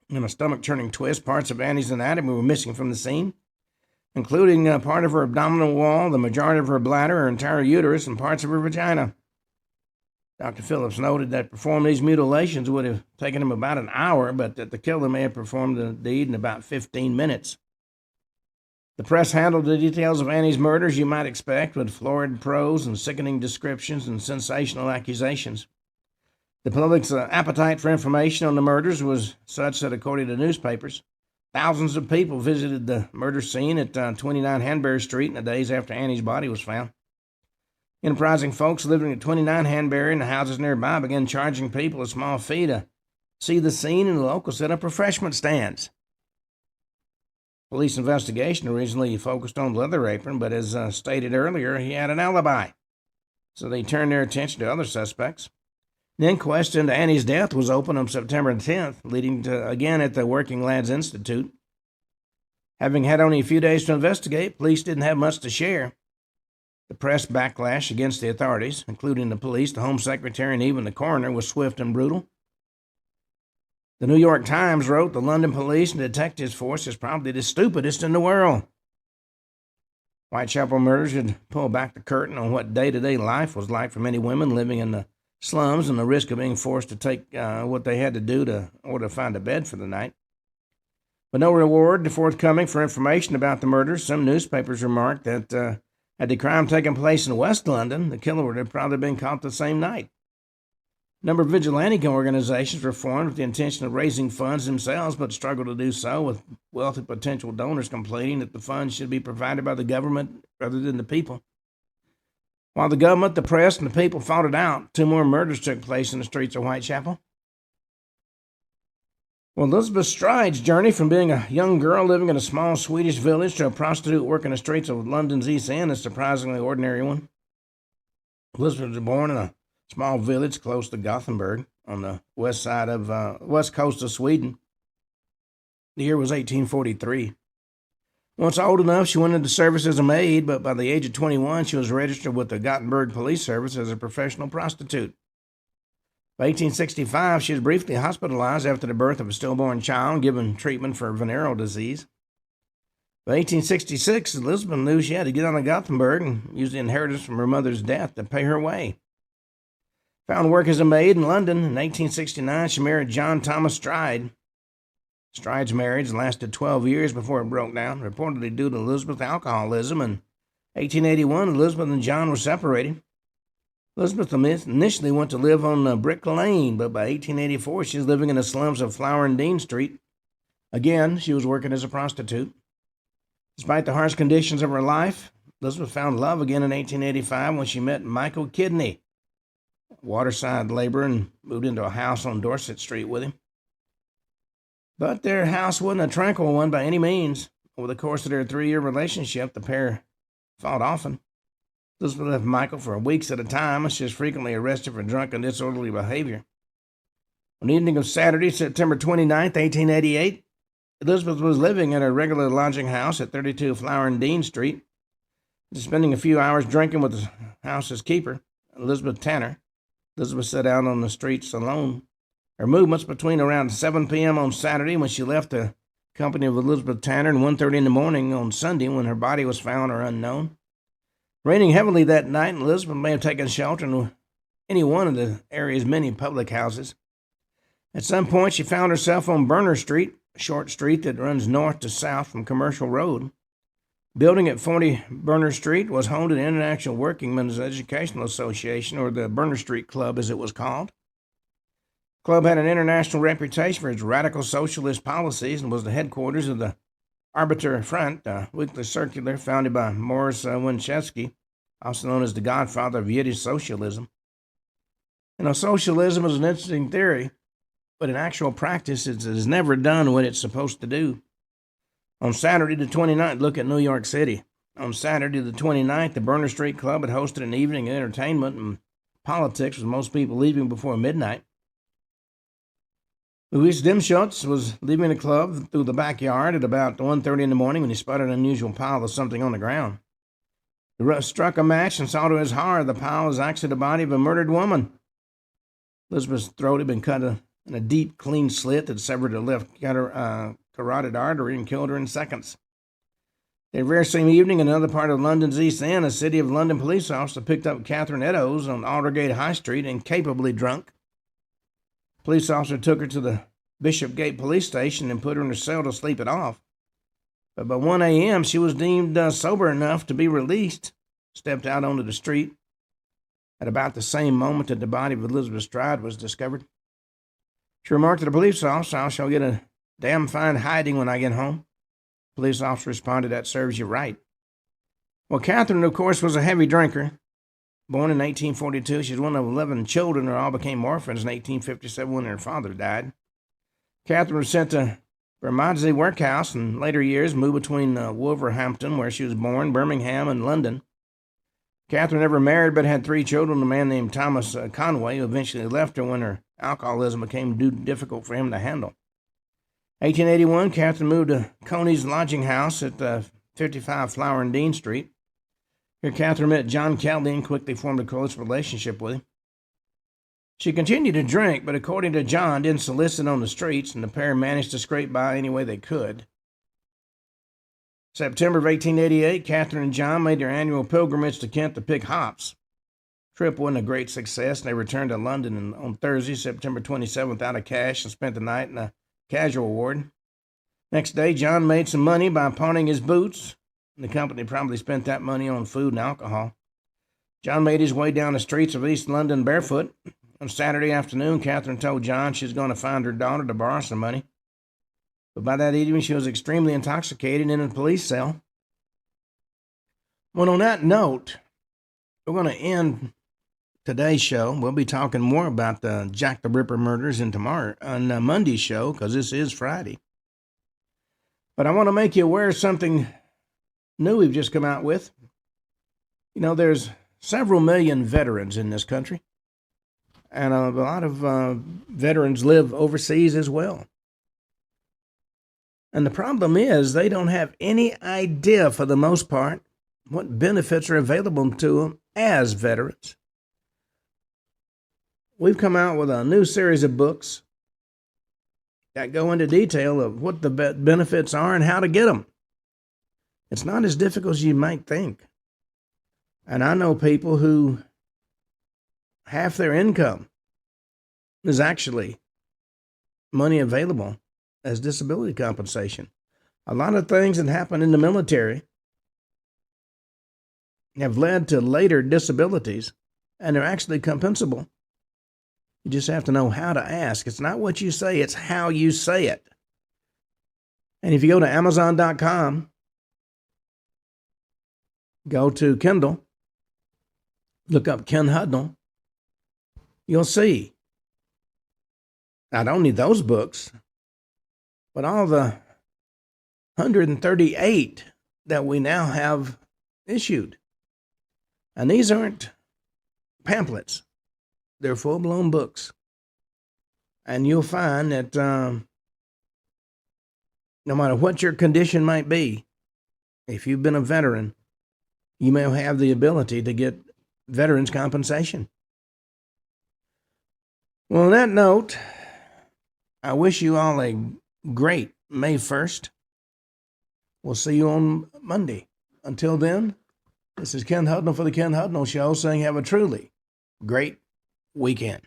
[SPEAKER 1] In a stomach-churning twist, parts of Annie's anatomy were missing from the scene, including part of her abdominal wall, the majority of her bladder, her entire uterus, and parts of her vagina. Dr. Phillips noted that performing these mutilations would have taken him about an hour, but that the killer may have performed the deed in about 15 minutes. The press handled the details of Annie's murder as you might expect, with florid prose and sickening descriptions and sensational accusations. The public's appetite for information on the murders was such that, according to newspapers, thousands of people visited the murder scene at 29 Hanbury Street in the days after Annie's body was found. Enterprising folks living at 29 Hanbury and the houses nearby began charging people a small fee to see the scene, and the locals set up refreshment stands. Police investigation originally focused on Leather Apron, but as stated earlier, he had an alibi, so they turned their attention to other suspects. The inquest into Annie's death was opened on September 10th, leading to again at the Working Lads Institute. Having had only a few days to investigate, police didn't have much to share. The press backlash against the authorities, including the police, the Home Secretary, and even the coroner, was swift and brutal. The New York Times wrote the London police and detectives force is probably the stupidest in the world. Whitechapel murders should pull back the curtain on what day-to-day life was like for many women living in the slums and the risk of being forced to take what they had to do to find a bed for the night. With no reward forthcoming for information about the murders, some newspapers remarked that had the crime taken place in West London, the killer would have probably been caught the same night. A number of vigilante organizations were formed with the intention of raising funds themselves, but struggled to do so, with wealthy potential donors complaining that the funds should be provided by the government rather than the people. While the government, the press, and the people fought it out, 2 more murders took place in the streets of Whitechapel. Well, Elizabeth Stride's journey from being a young girl living in a small Swedish village to a prostitute working the streets of London's East End is a surprisingly ordinary one. Elizabeth was born in a small village close to Gothenburg on the west coast of Sweden. The year was 1843. Once old enough, she went into service as a maid, but by the age of 21, she was registered with the Gothenburg Police Service as a professional prostitute. By 1865, she was briefly hospitalized after the birth of a stillborn child, given treatment for venereal disease. By 1866, Elizabeth knew she had to get on to Gothenburg and use the inheritance from her mother's death to pay her way. Found work as a maid in London. In 1869, she married John Thomas Stride. Stride's marriage lasted 12 years before it broke down, reportedly due to Elizabeth's alcoholism. In 1881, Elizabeth and John were separated. Elizabeth initially went to live on Brick Lane, but by 1884, she was living in the slums of Flower and Dean Street. Again, she was working as a prostitute. Despite the harsh conditions of her life, Elizabeth found love again in 1885 when she met Michael Kidney, a waterside laborer, and moved into a house on Dorset Street with him. But their house wasn't a tranquil one by any means. Over the course of their 3-year relationship, the pair fought often. Elizabeth left Michael for weeks at a time, and she was frequently arrested for drunk and disorderly behavior. On the evening of Saturday, September 29, 1888, Elizabeth was living at her regular lodging house at 32 Flower and Dean Street, spending a few hours drinking with the house's keeper, Elizabeth Tanner. Elizabeth set out on the streets alone. Her movements between around 7 p.m. on Saturday, when she left the company of Elizabeth Tanner, and 1:30 in the morning on Sunday, when her body was found, are unknown. Raining heavily that night, Elizabeth may have taken shelter in any one of the area's many public houses. At some point, she found herself on Burner Street, a short street that runs north to south from Commercial Road. Building at 40 Burner Street was home to the International Workingmen's Educational Association, or the Burner Street Club as it was called. The club had an international reputation for its radical socialist policies and was the headquarters of the Arbiter Front, a weekly circular founded by Morris Winchevsky, also known as the godfather of Yiddish socialism. Socialism is an interesting theory, but in actual practice, it has never done what it's supposed to do. On Saturday the 29th, look at New York City. On Saturday the 29th, the Burner Street Club had hosted an evening of entertainment and politics, with most people leaving before midnight. Louis Dimschutz was leaving the club through the backyard at about 1:30 in the morning when he spotted an unusual pile of something on the ground. He struck a match and saw to his horror the pile was actually the body of a murdered woman. Elizabeth's throat had been cut in a deep, clean slit that severed the left carotid artery and killed her in seconds. The very same evening, in another part of London's East End, a City of London police officer picked up Catherine Eddowes on Aldergate High Street, incapably drunk. The police officer took her to the Bishopgate police station and put her in her cell to sleep it off. But by 1 a.m., she was deemed sober enough to be released, stepped out onto the street at about the same moment that the body of Elizabeth Stride was discovered. She remarked to the police officer, "I shall get a damn fine hiding when I get home." The police officer responded, "That serves you right." Well, Catherine, of course, was a heavy drinker. Born in 1842, she was one of 11 children who all became orphans in 1857 when her father died. Catherine was sent to Bermondsey Workhouse and in later years moved between Wolverhampton, where she was born, Birmingham, and London. Catherine never married but had 3 children with a man named Thomas Conway, who eventually left her when her alcoholism became too difficult for him to handle. 1881, Catherine moved to Coney's lodging house at 55 Flower and Dean Street. Here, Catherine met John Kelly and quickly formed a close relationship with him. She continued to drink, but according to John, didn't solicit on the streets, and the pair managed to scrape by any way they could. September of 1888, Catherine and John made their annual pilgrimage to Kent to pick hops. The trip wasn't a great success, and they returned to London on Thursday, September 27th, out of cash and spent the night in a casual ward. Next day, John made some money by pawning his boots, and the company probably spent that money on food and alcohol. John made his way down the streets of East London barefoot. On Saturday afternoon, Catherine told John she was going to find her daughter to borrow some money. But by that evening, she was extremely intoxicated and in a police cell. Well, on that note, we're going to end today's show. We'll be talking more about the Jack the Ripper murders on Monday's show, because this is Friday. But I want to make you aware of something new we've just come out with. You know, there's several million veterans in this country. And a lot of veterans live overseas as well. And the problem is they don't have any idea, for the most part, what benefits are available to them as veterans. We've come out with a new series of books that go into detail of what the benefits are and how to get them. It's not as difficult as you might think. And I know people who half their income is actually money available as disability compensation. A lot of things that happen in the military have led to later disabilities, and they're actually compensable. You just have to know how to ask. It's not what you say, it's how you say it. And if you go to Amazon.com, go to Kindle, look up Ken Hudnall, you'll see not only those books, but all the 138 that we now have issued. And these aren't pamphlets. They're full-blown books. And you'll find that no matter what your condition might be, if you've been a veteran, you may have the ability to get veterans compensation. Well, on that note, I wish you all a great May 1st. We'll see you on Monday. Until then, this is Ken Hudnall for the Ken Hudnall Show saying have a truly great weekend.